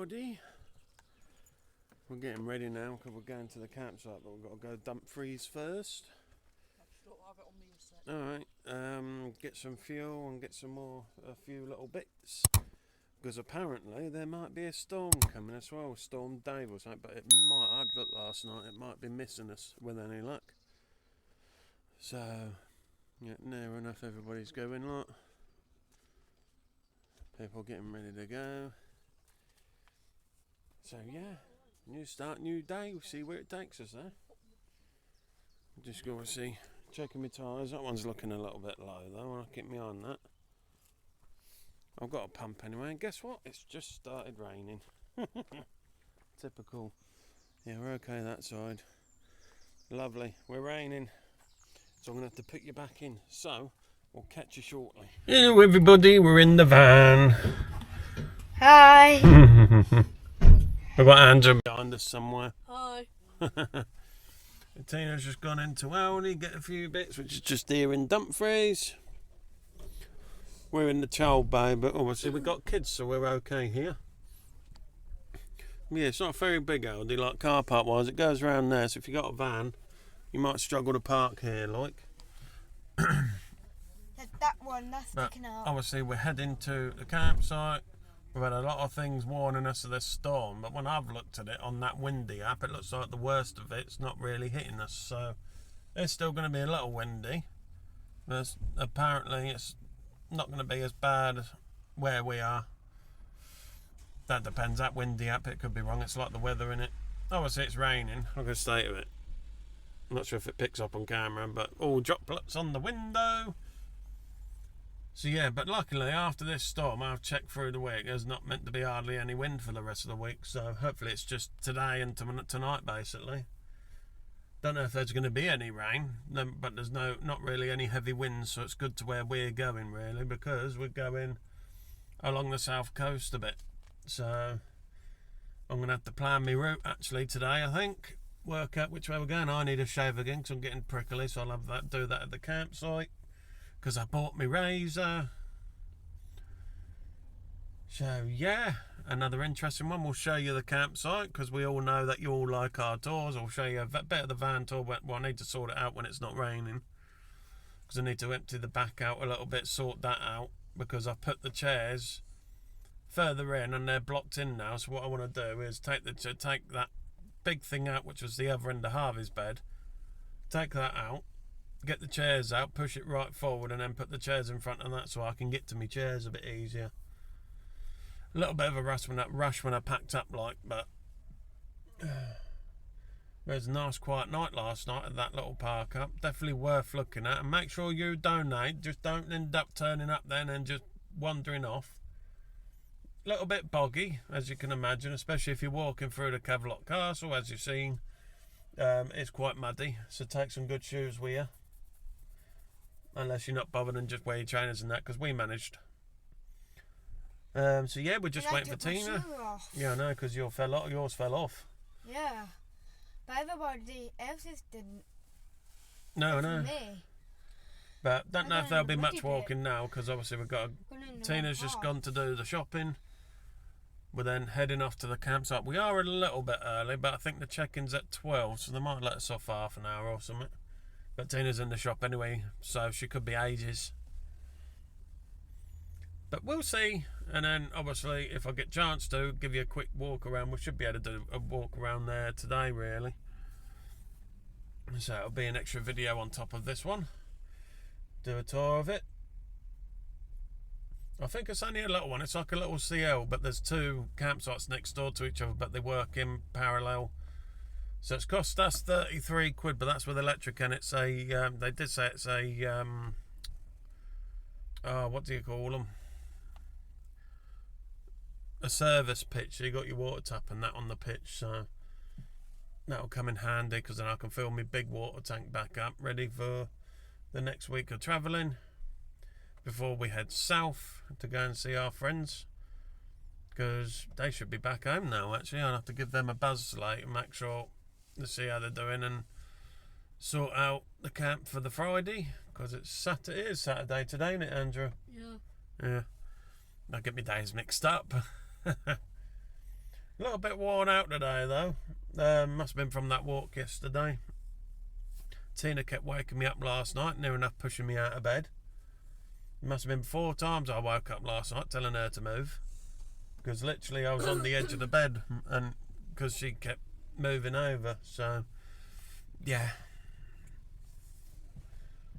everybody. We're getting ready now because we're going to the campsite, but we've got to go Dumfries first. Alright, get some fuel and get a few little bits. Because apparently there might be a storm coming as well, Storm Dave or something, but it might, I'd looked last night, it might be missing us with any luck. So, yeah, near enough everybody's going, look. People getting ready to go. So yeah, new start, new day, we'll see where it takes us there. Just go and see, checking my tyres, that one's looking a little bit low though, I'll keep my eye on that. I've got a pump anyway, and guess what? It's just started raining. Typical. Yeah, we're okay that side. Lovely, we're raining. So I'm going to have to put you back in. So, we'll catch you shortly. Hello everybody, we're in the van. Hi. We've got Andrew behind us somewhere. Hi. Tina's just gone into Aldi, get a few bits, which is just here in Dumfries. We're in the child bay, but obviously we've got kids, so we're okay here. Yeah, it's not a very big Aldi, like car park wise. It goes around there, so if you've got a van, you might struggle to park here, like. That one, that's sticking out. Obviously we're heading to the campsite. We've had a lot of things warning us of this storm, but when I've looked at it on that windy app, it looks like the worst of it's not really hitting us, so it's still going to be a little windy. Apparently it's not going to be as bad where we are. That depends, that windy app, it could be wrong, it's like the weather in it. Obviously it's raining, I'm going to stay to it. I'm not sure if it picks up on camera, but all droplets on the window. So yeah, but luckily after this storm, I've checked through the week, there's not meant to be hardly any wind for the rest of the week, so hopefully it's just today and tonight basically. Don't know if there's going to be any rain, but there's not really any heavy winds, so it's good to where we're going really, because we're going along the south coast a bit. So I'm going to have to plan my route actually today, I think. Work out which way we're going. I need a shave again because I'm getting prickly, so I'll have do that at the campsite. Because I bought my razor. So yeah, another interesting one. We'll show you the campsite because we all know that you all like our tours. I'll show you a bit of the van tour. Well, I need to sort it out when it's not raining, because I need to empty the back out a little bit, sort that out, because I've put the chairs further in and they're blocked in now. So what I want to do is take that big thing out, which was the other end of Harvey's bed, take that out, get the chairs out, push it right forward, and then put the chairs in front of that so I can get to my chairs a bit easier. A little bit of a rush when I packed up, like, but it was a nice quiet night last night at that little park up. Definitely worth looking at, and make sure you donate. Just don't end up turning up then and just wandering off. A little bit boggy, as you can imagine, especially if you're walking through the Caerlaverock Castle, as you've seen. It's quite muddy, so take some good shoes with you. Unless you're not bothered and just wear your trainers and that, because we managed. So yeah, we're just waiting for Tina. Yeah, I know, because yours fell off. Yeah, but everybody else's didn't. No, I know. Me. But don't know if there'll be much walking now, because obviously we've got Tina's just gone to do the shopping. We're then heading off to the campsite. We are a little bit early, but I think the check-in's at 12, so they might let us off half an hour or something. But Tina's in the shop anyway, so she could be ages. But we'll see. And then, obviously, if I get a chance to give you a quick walk around, we should be able to do a walk around there today, really. So it'll be an extra video on top of this one. Do a tour of it. I think it's only a little one. It's like a little CL, but there's two campsites next door to each other, but they work in parallel. So it's cost us 33 quid, but that's with electric, and it's a, they did say it's a, what do you call them? A service pitch. So you got your water tap and that on the pitch, so that'll come in handy, because then I can fill my big water tank back up, ready for the next week of travelling. Before we head south to go and see our friends, because they should be back home now actually. I'll have to give them a buzz later and make sure to see how they're doing and sort out the camp for the Friday, because it is Saturday today, isn't it, Andrew? Yeah. Yeah. I get my days mixed up. A little bit worn out today though. Must have been from that walk yesterday. Tina kept waking me up last night, near enough pushing me out of bed. It must have been 4 times I woke up last night telling her to move. Because literally I was on the edge of the bed, and because she kept moving over. So, yeah.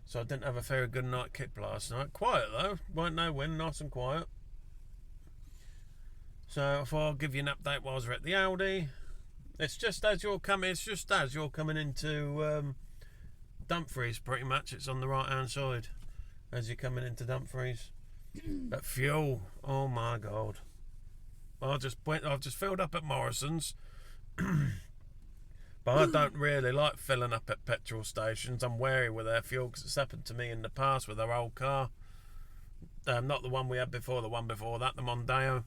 So I didn't have a very good night kip last night. Quiet though, weren't no wind, nice and quiet. So I thought I'll give you an update whilst we're at the Aldi. It's just as you're coming into Dumfries, pretty much. It's on the right hand side as you're coming into Dumfries. But fuel, oh my god. I've just filled up at Morrison's. But I don't really like filling up at petrol stations. I'm wary with their fuel because it's happened to me in the past with our old car. Not the one we had before, the one before that, the Mondeo.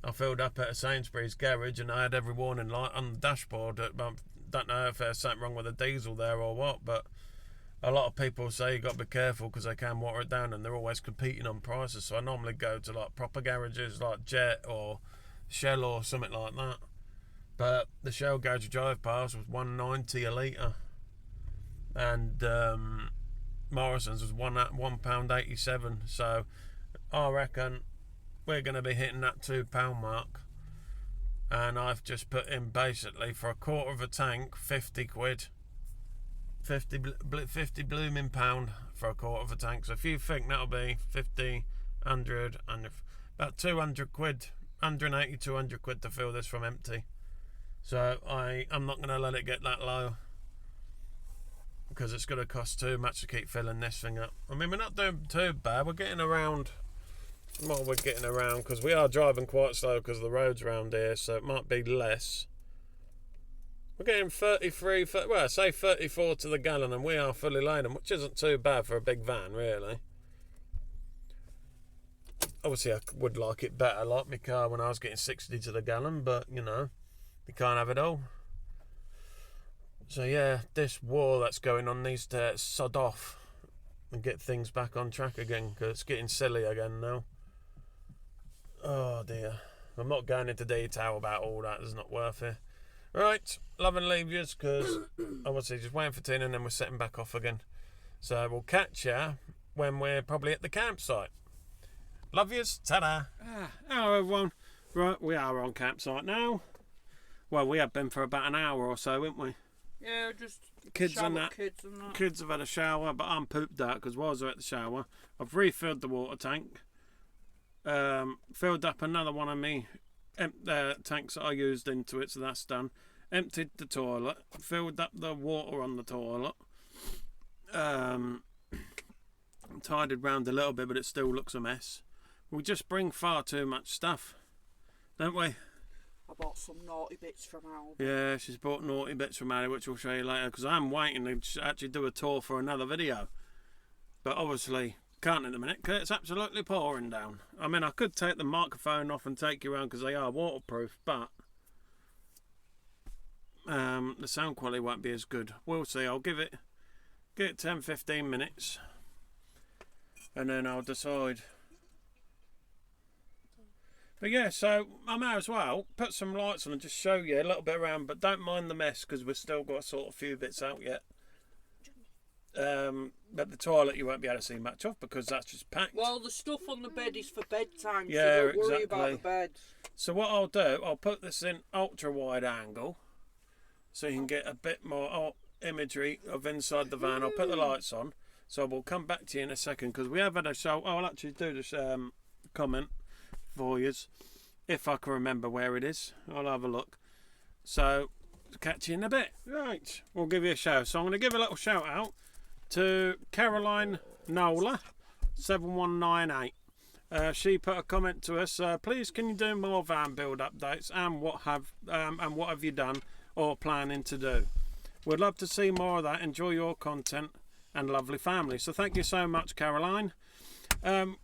I filled up at a Sainsbury's garage and I had every warning light on the dashboard. I don't know if there's something wrong with the diesel there or what, but a lot of people say you got to be careful because they can water it down and they're always competing on prices. So I normally go to like proper garages like Jet or Shell or something like that. But the Shell garage I drive past was £1.90 a litre, and Morrison's was £1.87. So I reckon we're going to be hitting that £2 mark. And I've just put in basically for a quarter of a tank, 50 quid. 50 blooming pound for a quarter of a tank. So if you think that'll be 50, 100, and about 200 quid, 180, 200 quid to fill this from empty. So I'm not going to let it get that low because it's going to cost too much to keep filling this thing up. I mean, we're not doing too bad. We're getting around. Well, we're getting around because we are driving quite slow because of the roads around here, so it might be less. We're getting 33, well, say 34 to the gallon, and we are fully laden, which isn't too bad for a big van, really. Obviously, I would like it better, like my car when I was getting 60 to the gallon, but, you know, you can't have it all. So, yeah, this war that's going on needs to sod off and get things back on track again, because it's getting silly again now. Oh, dear. I'm not going into detail about all that. It's not worth it. Right, love and leave yous, because obviously just waiting for Tina and then we're setting back off again. So we'll catch ya when we're probably at the campsite. Love yous, ta-da. Hello everyone. Right, we are on campsite now. Well, we have been for about an hour or so, haven't we? Yeah, just Kids and that. Kids have had a shower, but I'm pooped out because whilst they're at the shower, I've refilled the water tank. Filled up another one of me tanks that I used into it, so that's done. Emptied the toilet, filled up the water on the toilet. Tidied round a little bit, but it still looks a mess. We just bring far too much stuff, don't we? I bought some naughty bits from Al. Yeah, she's bought naughty bits from Ali, which we'll show you later, because I'm waiting to actually do a tour for another video. But obviously, can't at the minute, because it's absolutely pouring down. I mean, I could take the microphone off and take you around, because they are waterproof, but the sound quality won't be as good. We'll see. I'll give it 10-15 minutes, and then I'll decide. But yeah, so I may as well put some lights on and just show you a little bit around, but don't mind the mess because we've still got sort of a few bits out yet. But the toilet you won't be able to see much of because that's just packed. Well, the stuff on the bed is for bedtime, yeah, so don't worry exactly. about the beds. So what I'll do, I'll put this in ultra wide angle so you can get a bit more imagery of inside the van. I'll put the lights on, so we'll come back to you in a second because we have had a show. I'll actually do this comment for you if I can remember where it is. I'll have a look. So catch you in a bit. Right, we'll give you a shout. So I'm going to give a little shout out to Caroline Nola 7198. She put a comment to us. Please, can you do more van build updates and what have you done or planning to do? We'd love to see more of that. Enjoy your content and lovely family. So thank you so much, Caroline.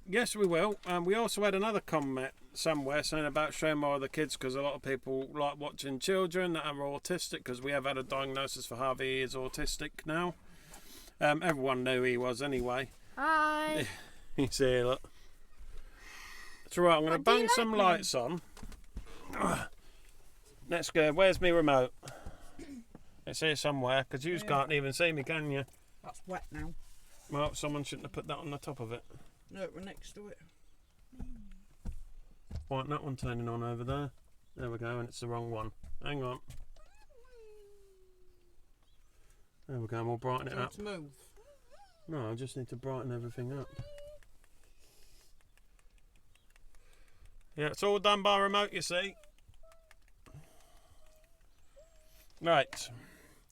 Yes, we will. We also had another comment somewhere saying about showing more of the kids because a lot of people like watching children that are autistic because we have had a diagnosis for Harvey. He is autistic now. Everyone knew he was anyway. Hi. He's here, look. It's right, I'm going to bang some lights on. let's go. Where's my remote? It's here somewhere, because you can't even see me, can you? That's wet now. Well, someone shouldn't have put that on the top of it. No, we're next to it. Why isn't that one turning on over there? There we go, and it's the wrong one. Hang on. There we go, and we'll brighten it up. To move. No, I just need to brighten everything up. Yeah, it's all done by remote, you see. Right.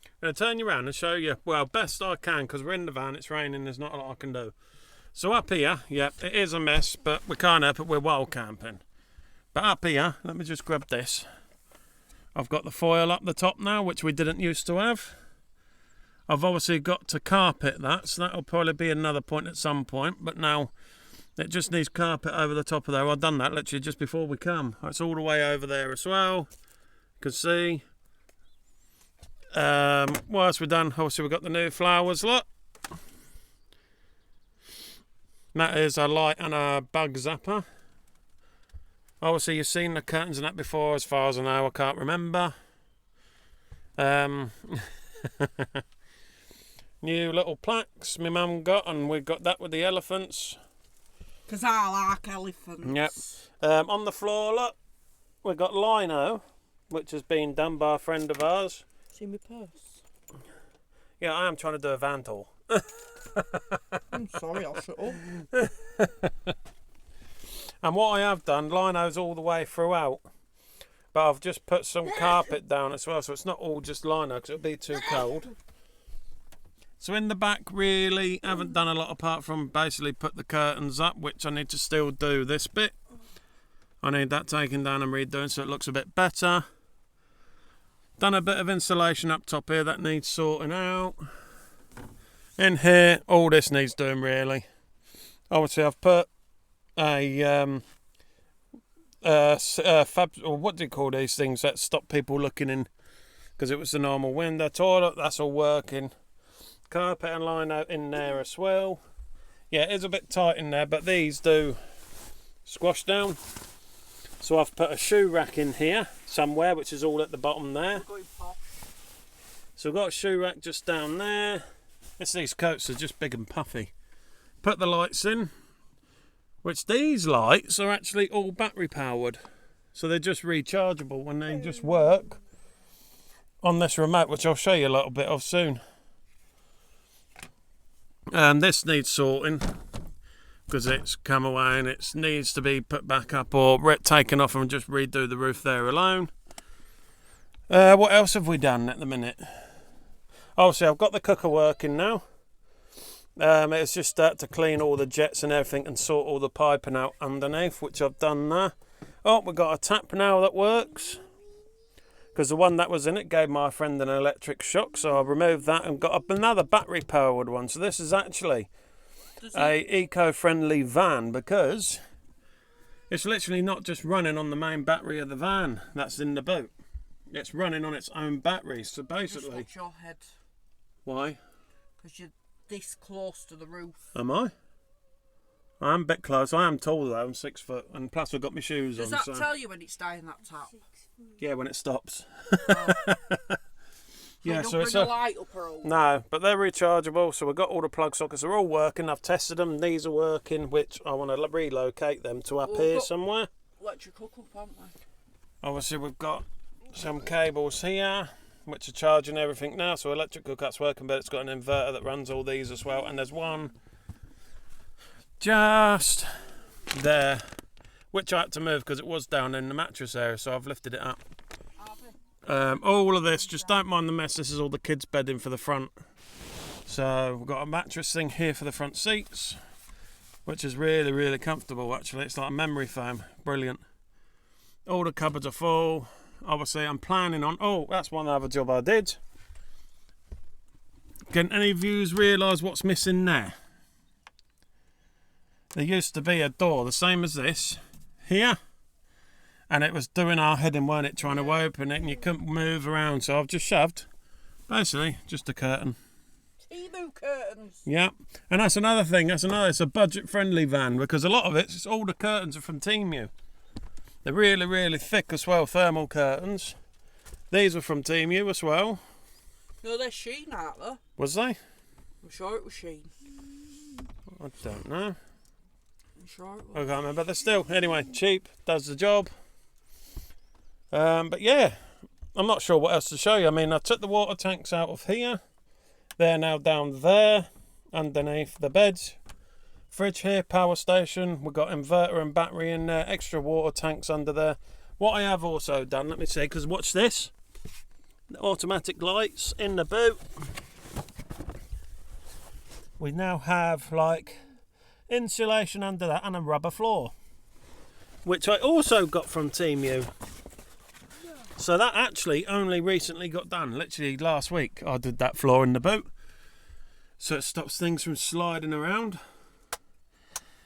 I'm going to turn you around and show you, well, best I can, because we're in the van, it's raining, there's not a lot I can do. So up here, yeah, it is a mess, but we can't help it, we're wild camping. But up here, let me just grab this. I've got the foil up the top now, which we didn't used to have. I've obviously got to carpet that, so that'll probably be another point at some point, but now it just needs carpet over the top of there. I've done that literally just before we come. It's all the way over there as well. You can see. What else we've done? Obviously we've got the new flowers, look. That is a light and a bug zapper. Obviously you've seen the curtains and that before, as far as I know, I can't remember. New little plaques my mum got, and we got that with the elephants. Because I like elephants. Yep. On the floor, look, we've got lino, which has been done by a friend of ours. See my purse? Yeah, I am trying to do a van tour. I'm sorry, I'll shut up. And what I have done, lino's all the way throughout. But I've just put some carpet down as well, so it's not all just lino, because it'll be too cold. So in the back, really, haven't done a lot apart from basically put the curtains up, which I need to still do this bit. I need that taken down and redoing so it looks a bit better. Done a bit of insulation up top here that needs sorting out. In here, all this needs doing really. Obviously, I've put a or what do you call these things that stop people looking in? Because it was the normal window toilet. That's all working. Carpet and lino in there as well. Yeah, it is a bit tight in there, but these do squash down. So I've put a shoe rack in here somewhere, which is all at the bottom there. So I've got a shoe rack just down there. It's these coats are just big and puffy. Put the lights in, which these lights are actually all battery powered. So they're just rechargeable when they just work on this remote, which I'll show you a little bit of soon. And this needs sorting because it's come away and it needs to be put back up or taken off and just redo the roof there alone. What else have we done at the minute? Obviously I've got the cooker working now. It's just start to clean all the jets and everything and sort all the piping out underneath, which I've done there. Oh, we've got a tap now that works. Because the one that was in it gave my friend an electric shock, so I removed that and got up another battery powered one. So this is actually a eco-friendly van because it's literally not just running on the main battery of the van that's in the boat. It's running on its own battery. So basically, just watch your head. Why? Because you're this close to the roof. Am I? I am a bit close. I am tall though. I'm 6 foot, and plus I've got my shoes Does on. that tell you when it's dying, that tap? Yeah, when it stops. Oh. Yeah, so so it's a light up or all? No, but they're rechargeable. So we've got all the plug sockets. They're all working. I've tested them. These are working, which I want to relocate them to up here somewhere. Electric hook up, haven't we? Obviously, we've got some cables here, which are charging everything now. So electric hookup's working, but it's got an inverter that runs all these as well. And there's one just there, which I had to move because it was down in the mattress area, so I've lifted it up. All of this, just don't mind the mess. This is all the kids' bedding for the front. So we've got a mattress thing here for the front seats, which is really, really comfortable actually. It's like memory foam, brilliant. All the cupboards are full. Obviously I'm planning on, oh, that's one other job I did. Can any of you realise what's missing there? There used to be a door the same as this here, and it was doing our heading, weren't it, trying to open it, and you couldn't move around, so I've just shoved basically just a curtain. Emu curtains. Yeah, and that's another thing, it's a budget friendly van because a lot of it's all the curtains are from Temu. They're really, really thick as well, thermal curtains. These were from Team U as well. No, they're Sheen, aren't they? Was they? I'm sure it was Sheen. I don't know. I'm sure it I was. can't remember. They're still, anyway, cheap, does the job. But yeah, I'm not sure what else to show you. I mean, I took the water tanks out of here. They're now down there, underneath the beds. Fridge here, power station. We've got inverter and battery in there. Extra water tanks under there. What I have also done, let me see, because watch this. The automatic lights in the boot. We now have like insulation under that and a rubber floor, which I also got from Team U. So that actually only recently got done. Literally last week I did that floor in the boot, so it stops things from sliding around.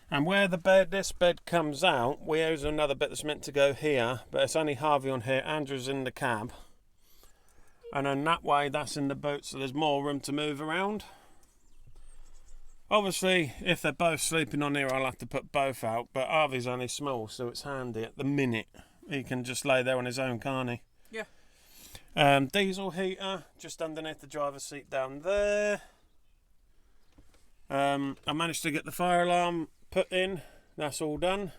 And where this bed comes out, we use another bit that's meant to go here, but it's only Harvey on here. Andrew's in the cab, and then that way that's in the boot, so there's more room to move around. Obviously, if they're both sleeping on here, I'll have to put both out, but Harvey's only small, so it's handy at the minute. He can just lay there on his own, can't he? Yeah. Diesel heater just underneath the driver's seat down there. I managed to get the fire alarm put in. That's all done.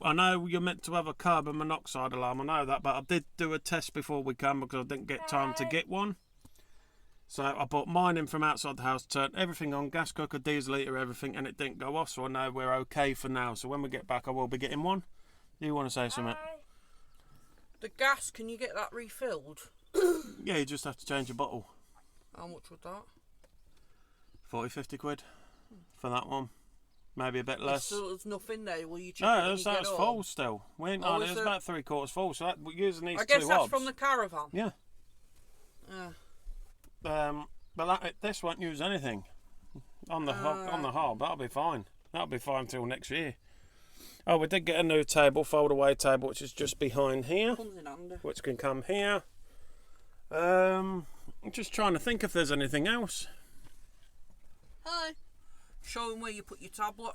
I know you're meant to have a carbon monoxide alarm, I know that, but I did do a test before we came because I didn't get time to get one. So I bought mine in from outside the house, turned everything on, gas cooker, diesel heater, everything, and it didn't go off, so I know we're okay for now. So when we get back, I will be getting one. Do you want to say something? The gas, can you get that refilled? Yeah, you just have to change your bottle. How much was that? 40, 50 quid for that one. Maybe a bit less. So there's nothing there, will you check it No, when you that's get full home? still. We ain't Oh, on it. is It's it? about 3/4 full, so that, we're using these I guess two that's hobs. from the caravan. Yeah. Yeah. But this won't use anything on the hob. That'll be fine. That'll be fine till next year. Oh, we did get a new table, fold-away table, which is just behind here, Comes in handy. which can come here. I'm just trying to think if there's anything else. Hi. Show them where you put your tablet.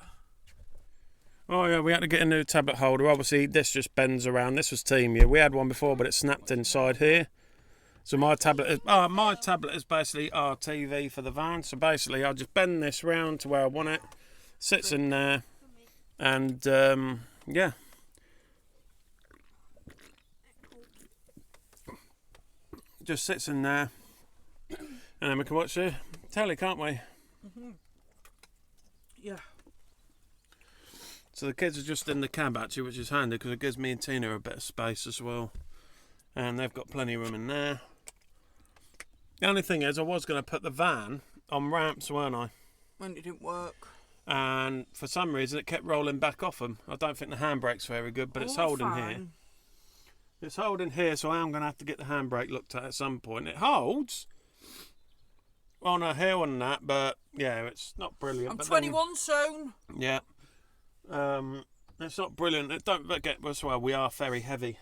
Oh yeah, we had to get a new tablet holder. Obviously, this just bends around. This was Team U. We had one before, but it snapped inside here. So my tablet is basically our TV for the van. So basically, I'll just bend this round to where I want it. Sits in there, and yeah. Just sits in there, and then we can watch the telly, can't we? Yeah. So the kids are just in the cab actually, which is handy because it gives me and Tina a bit of space as well. And they've got plenty of room in there. The only thing is I was going to put the van on ramps, weren't I? When it didn't work. And for some reason it kept rolling back off them. I don't think the handbrake's very good, but it's holding here. It's holding here, so I am going to have to get the handbrake looked at some point. It holds on a hill and that, but yeah, it's not brilliant. I'm but 21 soon. Yeah. It's not brilliant. Don't forget as well, we are very heavy.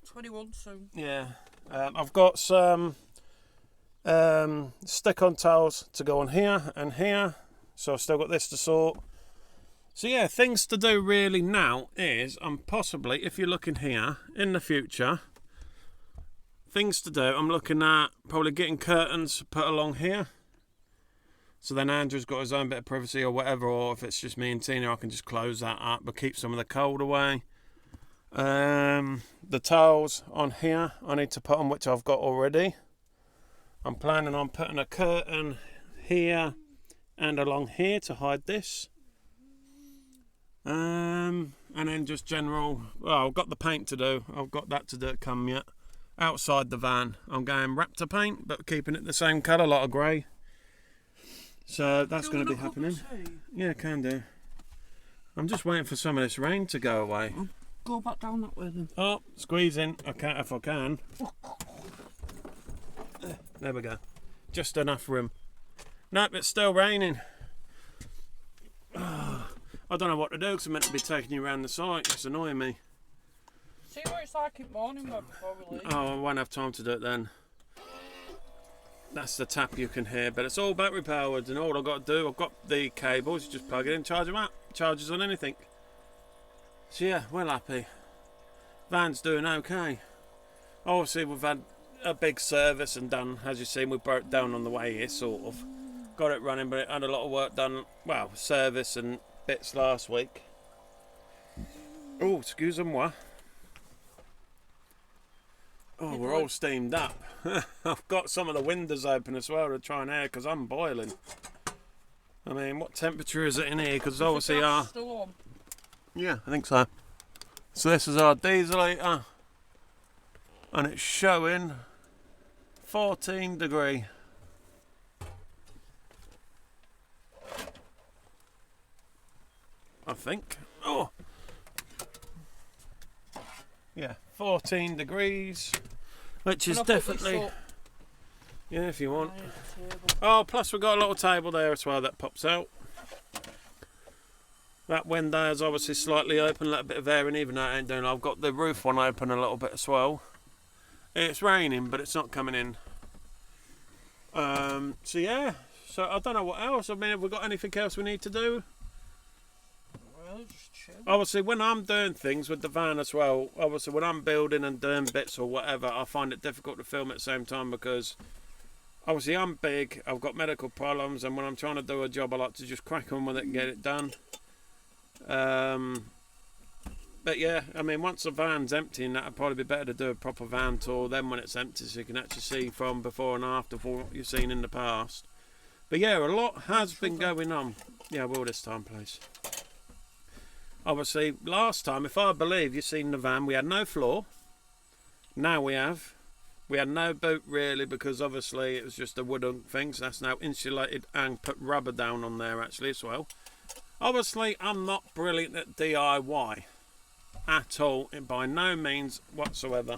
21 soon. Yeah. I've got some stick-on tiles to go on here and here, so I've still got this to sort. So yeah, things to do really now is, possibly, if you're looking here, in the future, things to do, I'm looking at probably getting curtains put along here. So then Andrew's got his own bit of privacy or whatever, or if it's just me and Tina, I can just close that up, but keep some of the cold away. The tiles on here I need to put on, which I've got already. I'm planning on putting a curtain here and along here to hide this. And then just general, well, I've got the paint to do. I've got that to do come yet. Outside the van, I'm going Raptor paint, but keeping it the same colour, a lot of grey. So that's going to be happening. Yeah, can do. I'm just waiting for some of this rain to go away. Go back down that way then. Oh, squeeze in. I can't if I can. There we go. Just enough room. Nope, it's still raining. I don't know what to do because I'm meant to be taking you around the site. It's annoying me. See what it's like in morning mode before we leave. Oh, I won't have time to do it then. That's the tap you can hear, but it's all battery powered, and all I've got to do, I've got the cables, you just plug it in, charge them up. Charges on anything. So yeah, well happy. Van's doing okay. Obviously we've had a big service and done, as you've seen, we broke down on the way here, sort of. Got it running, but it had a lot of work done, well, service and bits last week. Oh, excusez-moi. Oh, we're all steamed up. I've got some of the windows open as well to try and air because I'm boiling. I mean, what temperature is it in here? Because obviously our... still on? Yeah, I think so. So this is our dieselator. And it's showing 14 degree. I think. Oh! Yeah, 14 degrees. Which is definitely... Yeah, if you want. Oh, plus we've got a little table there as well that pops out. That window is obviously slightly open, a little bit of air in, even though it ain't doing. I've got the roof one open a little bit as well. It's raining, but it's not coming in. So yeah, so I don't know what else. I mean, have we got anything else we need to do? Well, just chill. Obviously, when I'm doing things with the van as well, obviously when I'm building and doing bits or whatever, I find it difficult to film at the same time because obviously I'm big, I've got medical problems, and when I'm trying to do a job, I like to just crack on with it and get it done. But yeah, I mean, once the van's empty, and that'd probably be better to do a proper van tour then when it's empty, so you can actually see from before and after for what you've seen in the past. But yeah, a lot has been going on. Yeah, I will this time, please. Obviously, last time, if I believe you've seen the van, we had no floor. Now we have. We had no boot really, because obviously it was just a wooden thing, so that's now insulated and put rubber down on there actually as well. Obviously, I'm not brilliant at DIY. At all, by no means whatsoever.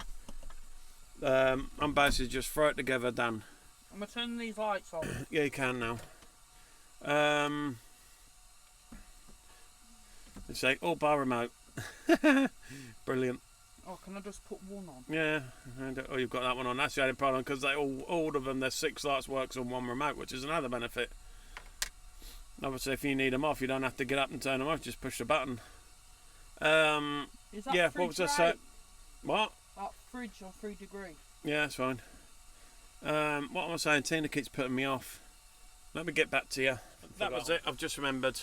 I'm basically just throw it together, done. I'm gonna turn these lights on. Yeah, you can now. It's like all bar remote. Brilliant. Oh, can I just put one on? Yeah. Oh, you've got that one on. That's the only problem because they all of them. There's 6 lights works on one remote, which is another benefit. Obviously, if you need them off, you don't have to get up and turn them off. Just push the button. Is that Yeah, what was I saying? What? That fridge or 3 degree? Yeah, that's fine. What am I saying? Tina keeps putting me off. Let me get back to you. That was it. I've just remembered.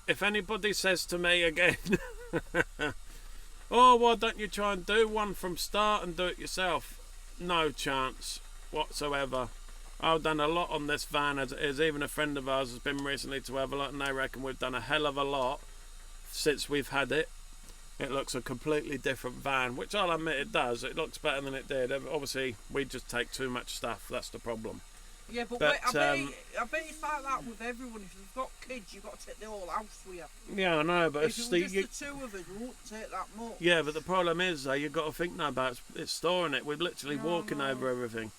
If anybody says to me again, oh, why don't you try and do one from start and do it yourself? No chance whatsoever. I've done a lot on this van as it is. Even a friend of ours has been recently to have a lot, and they reckon we've done a hell of a lot since we've had it. It looks a completely different van, which I'll admit it does. It looks better than it did. Obviously, we just take too much stuff. That's the problem. Yeah, but wait, I bet it's like that with everyone. If you've got kids, you've got to take the whole house with you. Yeah, I know, but if it was just the 2 of us, we wouldn't take that much. Yeah, but the problem is, though, you've got to think now about it's storing it. We're literally walking over everything.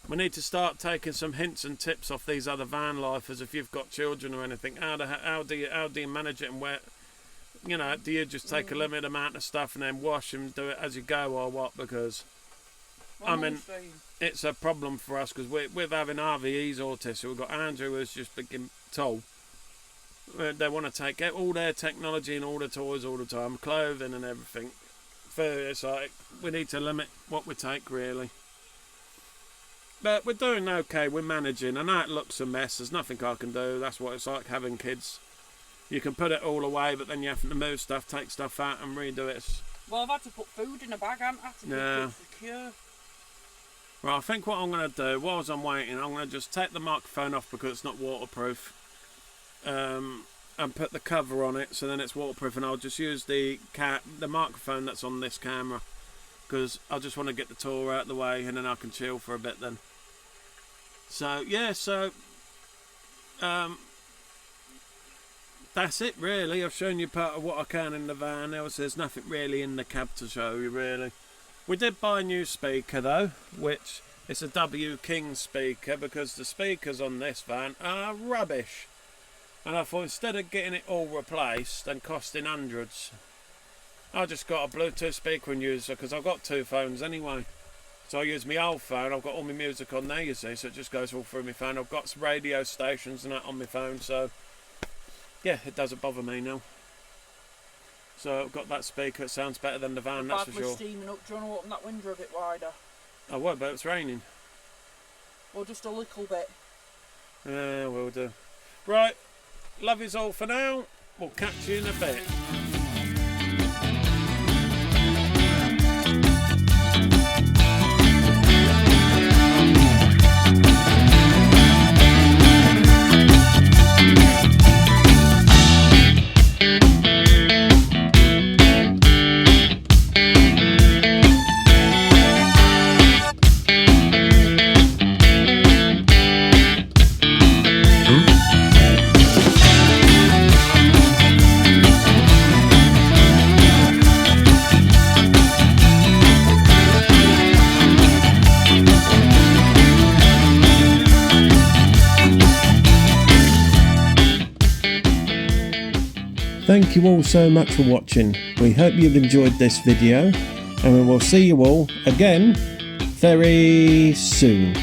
We need to start taking some hints and tips off these other van lifers. If you've got children or anything, how do you manage it, and where, you know, do you just take a limited amount of stuff and then wash and do it as you go, or what? Because I mean, it's a problem for us because with having RVE's autistic, we've got Andrew who's just being told they want to take all their technology and all the toys all the time, clothing and everything. It's like we need to limit what we take really. But we're doing okay, we're managing. I know it looks a mess, there's nothing I can do. That's what it's like having kids. You can put it all away, but then you have to move stuff, take stuff out and redo it. Well, I've had to put food in a bag, I haven't had to keep it secure. Well, I think what I'm going to do, whilst I'm waiting, I'm going to just take the microphone off because it's not waterproof. And put the cover on it so then it's waterproof, and I'll just use the microphone that's on this camera because I just want to get the tour out of the way and then I can chill for a bit then. So yeah, that's it really. I've shown you part of what I can in the van. There's nothing really in the cab to show you really. We did buy a new speaker though, which is a W King speaker because the speakers on this van are rubbish. And I thought instead of getting it all replaced and costing hundreds, I just got a Bluetooth speaker and user because I've got 2 phones anyway. So I use my old phone, I've got all my music on there you see, so it just goes all through my phone. I've got some radio stations and that on my phone, so yeah, it doesn't bother me now. So I've got that speaker. It sounds better than the van, that's for Badly sure. steaming up. Do you want to open that window a bit wider? I would, but it's raining. Or just a little bit? Yeah, we'll do. Right, love is all for now. We'll catch you in a bit. Thank you all so much for watching. We hope you've enjoyed this video, and we will see you all again very soon.